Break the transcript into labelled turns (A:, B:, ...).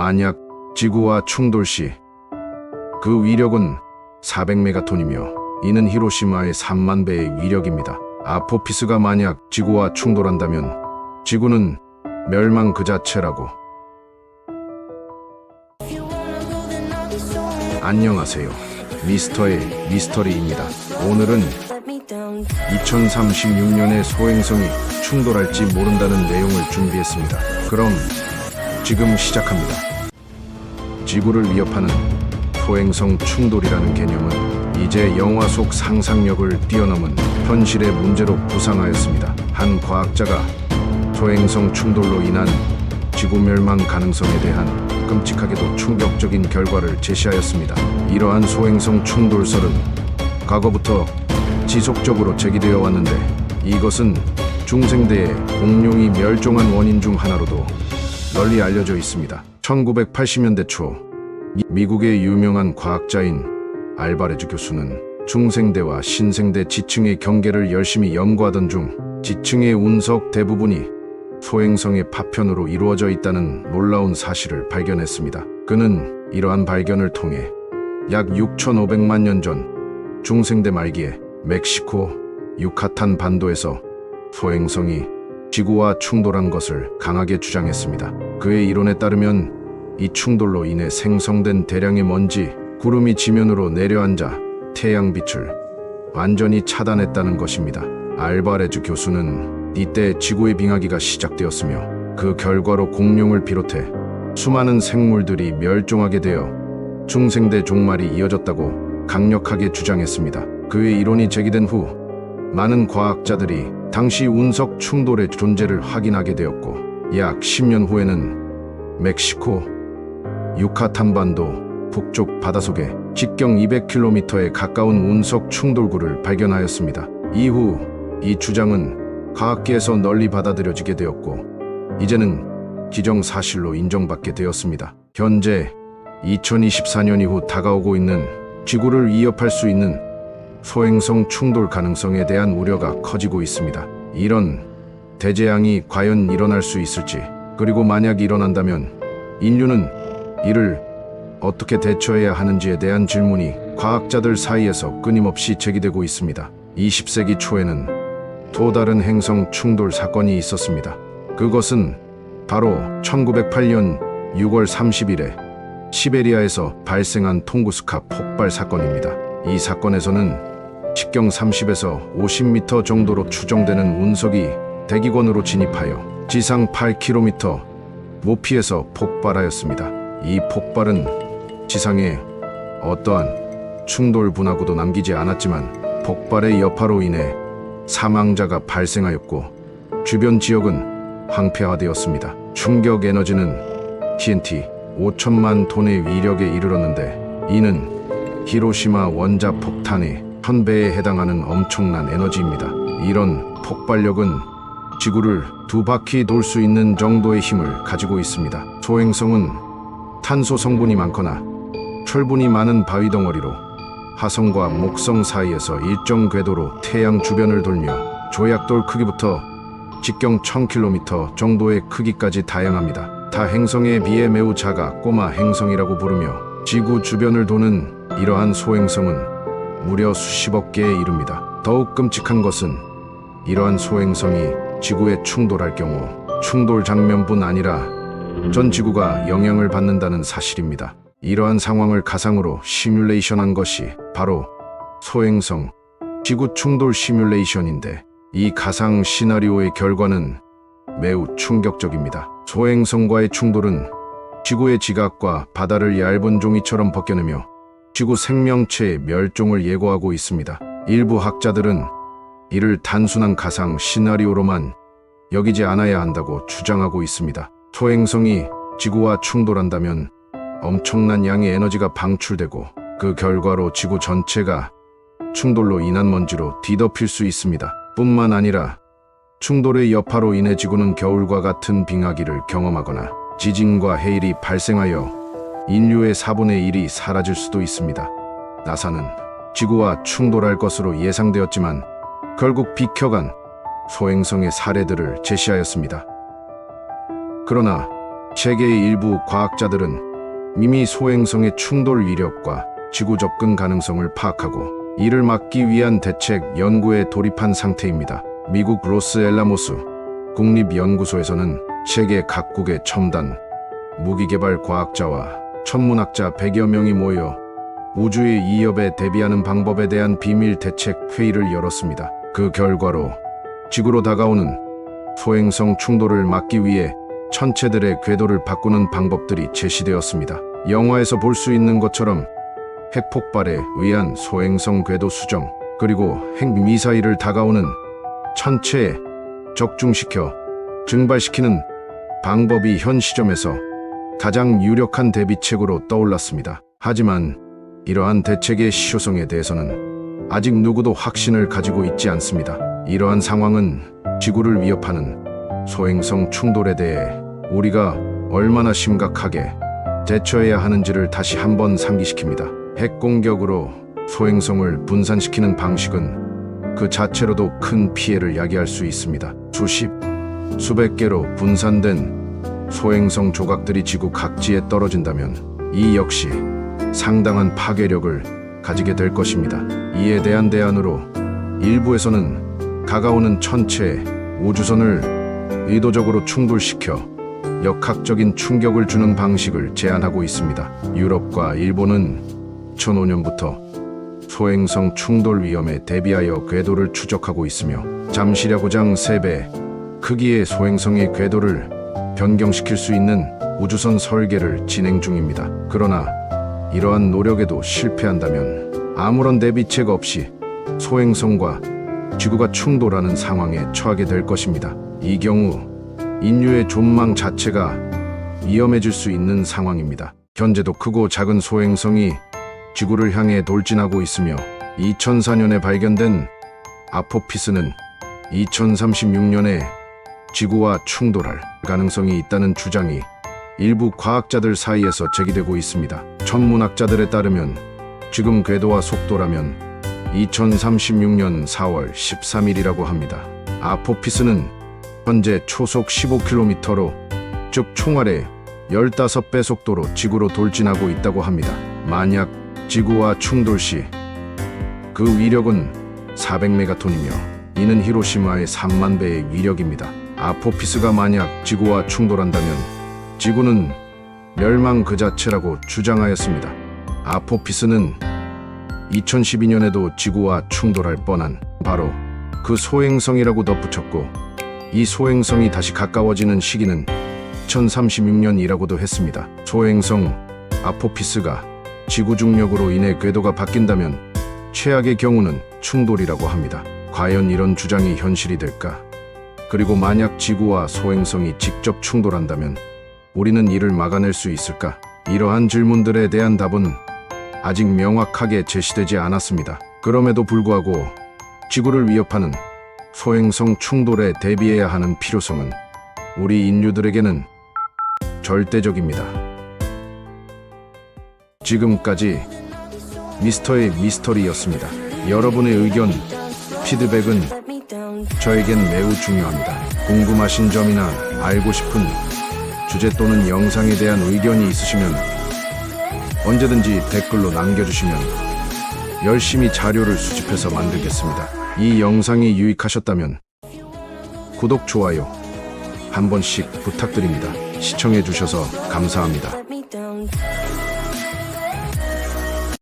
A: 만약 지구와 충돌 시 그 위력은 400메가톤이며 이는 히로시마의 3만 배의 위력입니다. 아포피스가 만약 지구와 충돌한다면 지구는 멸망 그 자체라고. 안녕하세요. 미스터의 미스터리입니다. 오늘은 2036년에 소행성이 충돌할지 모른다는 내용을 준비했습니다. 그럼 지금 시작합니다. 지구를 위협하는 소행성 충돌이라는 개념은 이제 영화 속 상상력을 뛰어넘은 현실의 문제로 부상하였습니다. 한 과학자가 소행성 충돌로 인한 지구 멸망 가능성에 대한 끔찍하게도 충격적인 결과를 제시하였습니다. 이러한 소행성 충돌설은 과거부터 지속적으로 제기되어 왔는데 이것은 중생대의 공룡이 멸종한 원인 중 하나로도 널리 알려져 있습니다. 1980년대 초 미국의 유명한 과학자인 알바레즈 교수는 중생대와 신생대 지층의 경계를 열심히 연구하던 중 지층의 운석 대부분이 소행성의 파편으로 이루어져 있다는 놀라운 사실을 발견했습니다. 그는 이러한 발견을 통해 약 6,500만 년 전 중생대 말기에 멕시코 유카탄 반도에서 소행성이 지구와 충돌한 것을 강하게 주장했습니다. 그의 이론에 따르면 이 충돌로 인해 생성된 대량의 먼지, 구름이 지면으로 내려앉아 태양빛을 완전히 차단했다는 것입니다. 알바레즈 교수는 이때 지구의 빙하기가 시작되었으며 그 결과로 공룡을 비롯해 수많은 생물들이 멸종하게 되어 중생대 종말이 이어졌다고 강력하게 주장했습니다. 그의 이론이 제기된 후 많은 과학자들이 당시 운석 충돌의 존재를 확인하게 되었고 약 10년 후에는 멕시코 유카탄 반도 북쪽 바다속에 직경 200km에 가까운 운석 충돌구를 발견하였습니다. 이후 이 주장은 과학계에서 널리 받아들여지게 되었고 이제는 기정사실로 인정받게 되었습니다. 현재 2024년 이후 다가오고 있는 지구를 위협할 수 있는 소행성 충돌 가능성에 대한 우려가 커지고 있습니다. 이런 대재앙이 과연 일어날 수 있을지, 그리고 만약 일어난다면 인류는 이를 어떻게 대처해야 하는지에 대한 질문이 과학자들 사이에서 끊임없이 제기되고 있습니다. 20세기 초에는 또 다른 행성 충돌 사건이 있었습니다. 그것은 바로 1908년 6월 30일에 시베리아에서 발생한 퉁구스카 폭발 사건입니다. 이 사건에서는 직경 30에서 50m 정도로 추정되는 운석이 대기권으로 진입하여 지상 8km 높이에서 폭발하였습니다. 이 폭발은 지상에 어떠한 충돌 분화구도 남기지 않았지만 폭발의 여파로 인해 사망자가 발생하였고 주변 지역은 황폐화되었습니다. 충격 에너지는 TNT 5천만 톤의 위력에 이르렀는데 이는 히로시마 원자 폭탄의 1000배에 해당하는 엄청난 에너지입니다. 이런 폭발력은 지구를 두 바퀴 돌 수 있는 정도의 힘을 가지고 있습니다. 소행성은 탄소 성분이 많거나 철분이 많은 바위 덩어리로 화성과 목성 사이에서 일정 궤도로 태양 주변을 돌며 조약돌 크기부터 직경 1000km 정도의 크기까지 다양합니다. 타 행성에 비해 매우 작아 꼬마 행성이라고 부르며 지구 주변을 도는 이러한 소행성은 무려 수십억 개에 이릅니다. 더욱 끔찍한 것은 이러한 소행성이 지구에 충돌할 경우 충돌 장면뿐 아니라 전 지구가 영향을 받는다는 사실입니다. 이러한 상황을 가상으로 시뮬레이션한 것이 바로 소행성 지구 충돌 시뮬레이션인데 이 가상 시나리오의 결과는 매우 충격적입니다. 소행성과의 충돌은 지구의 지각과 바다를 얇은 종이처럼 벗겨내며 지구 생명체의 멸종을 예고하고 있습니다. 일부 학자들은 이를 단순한 가상 시나리오로만 여기지 않아야 한다고 주장하고 있습니다. 소행성이 지구와 충돌한다면 엄청난 양의 에너지가 방출되고 그 결과로 지구 전체가 충돌로 인한 먼지로 뒤덮일 수 있습니다. 뿐만 아니라 충돌의 여파로 인해 지구는 겨울과 같은 빙하기를 경험하거나 지진과 해일이 발생하여 인류의 4분의 1이 사라질 수도 있습니다. 나사는 지구와 충돌할 것으로 예상되었지만 결국 비켜간 소행성의 사례들을 제시하였습니다. 그러나 세계의 일부 과학자들은 이미 소행성의 충돌 위력과 지구 접근 가능성을 파악하고 이를 막기 위한 대책 연구에 돌입한 상태입니다. 미국 로스엘라모스 국립연구소에서는 세계 각국의 첨단 무기개발 과학자와 천문학자 100여 명이 모여 우주의 위협에 대비하는 방법에 대한 비밀 대책 회의를 열었습니다. 그 결과로 지구로 다가오는 소행성 충돌을 막기 위해 천체들의 궤도를 바꾸는 방법들이 제시되었습니다. 영화에서 볼 수 있는 것처럼 핵폭발에 의한 소행성 궤도 수정, 그리고 핵미사일을 다가오는 천체에 적중시켜 증발시키는 방법이 현 시점에서 가장 유력한 대비책으로 떠올랐습니다. 하지만 이러한 대책의 실효성에 대해서는 아직 누구도 확신을 가지고 있지 않습니다. 이러한 상황은 지구를 위협하는 소행성 충돌에 대해 우리가 얼마나 심각하게 대처해야 하는지를 다시 한번 상기시킵니다. 핵공격으로 소행성을 분산시키는 방식은 그 자체로도 큰 피해를 야기할 수 있습니다. 수백 개로 분산된 소행성 조각들이 지구 각지에 떨어진다면 이 역시 상당한 파괴력을 가지게 될 것입니다. 이에 대한 대안으로 일부에서는 다가오는 천체 우주선을 의도적으로 충돌시켜 역학적인 충격을 주는 방식을 제안하고 있습니다. 유럽과 일본은 2005년부터 소행성 충돌 위험에 대비하여 궤도를 추적하고 있으며 잠시ля고장 3배 크기의 소행성의 궤도를 변경시킬 수 있는 우주선 설계를 진행 중입니다. 그러나 이러한 노력에도 실패한다면 아무런 대비책 없이 소행성과 지구가 충돌하는 상황에 처하게 될 것입니다. 이 경우 인류의 존망 자체가 위험해질 수 있는 상황입니다. 현재도 크고 작은 소행성이 지구를 향해 돌진하고 있으며 2004년에 발견된 아포피스는 2036년에 지구와 충돌할 가능성이 있다는 주장이 일부 과학자들 사이에서 제기되고 있습니다. 천문학자들에 따르면 지금 궤도와 속도라면 2036년 4월 13일이라고 합니다. 아포피스는 현재 초속 15km로 즉 총알의 15배 속도로 지구로 돌진하고 있다고 합니다. 만약 지구와 충돌 시 그 위력은 400메가톤이며 이는 히로시마의 3만 배의 위력입니다. 아포피스가 만약 지구와 충돌한다면 지구는 멸망 그 자체라고 주장하였습니다. 아포피스는 2012년에도 지구와 충돌할 뻔한 바로 그 소행성이라고 덧붙였고 이 소행성이 다시 가까워지는 시기는 2036년이라고도 했습니다. 소행성 아포피스가 지구 중력으로 인해 궤도가 바뀐다면 최악의 경우는 충돌이라고 합니다. 과연 이런 주장이 현실이 될까? 그리고 만약 지구와 소행성이 직접 충돌한다면 우리는 이를 막아낼 수 있을까? 이러한 질문들에 대한 답은 아직 명확하게 제시되지 않았습니다. 그럼에도 불구하고 지구를 위협하는 소행성 충돌에 대비해야 하는 필요성은 우리 인류들에게는 절대적입니다. 지금까지 미스터의 미스터리였습니다. 여러분의 의견, 피드백은 저에겐 매우 중요합니다. 궁금하신 점이나 알고 싶은 주제 또는 영상에 대한 의견이 있으시면 언제든지 댓글로 남겨주시면 열심히 자료를 수집해서 만들겠습니다. 이 영상이 유익하셨다면 구독, 좋아요 한 번씩 부탁드립니다. 시청해주셔서 감사합니다.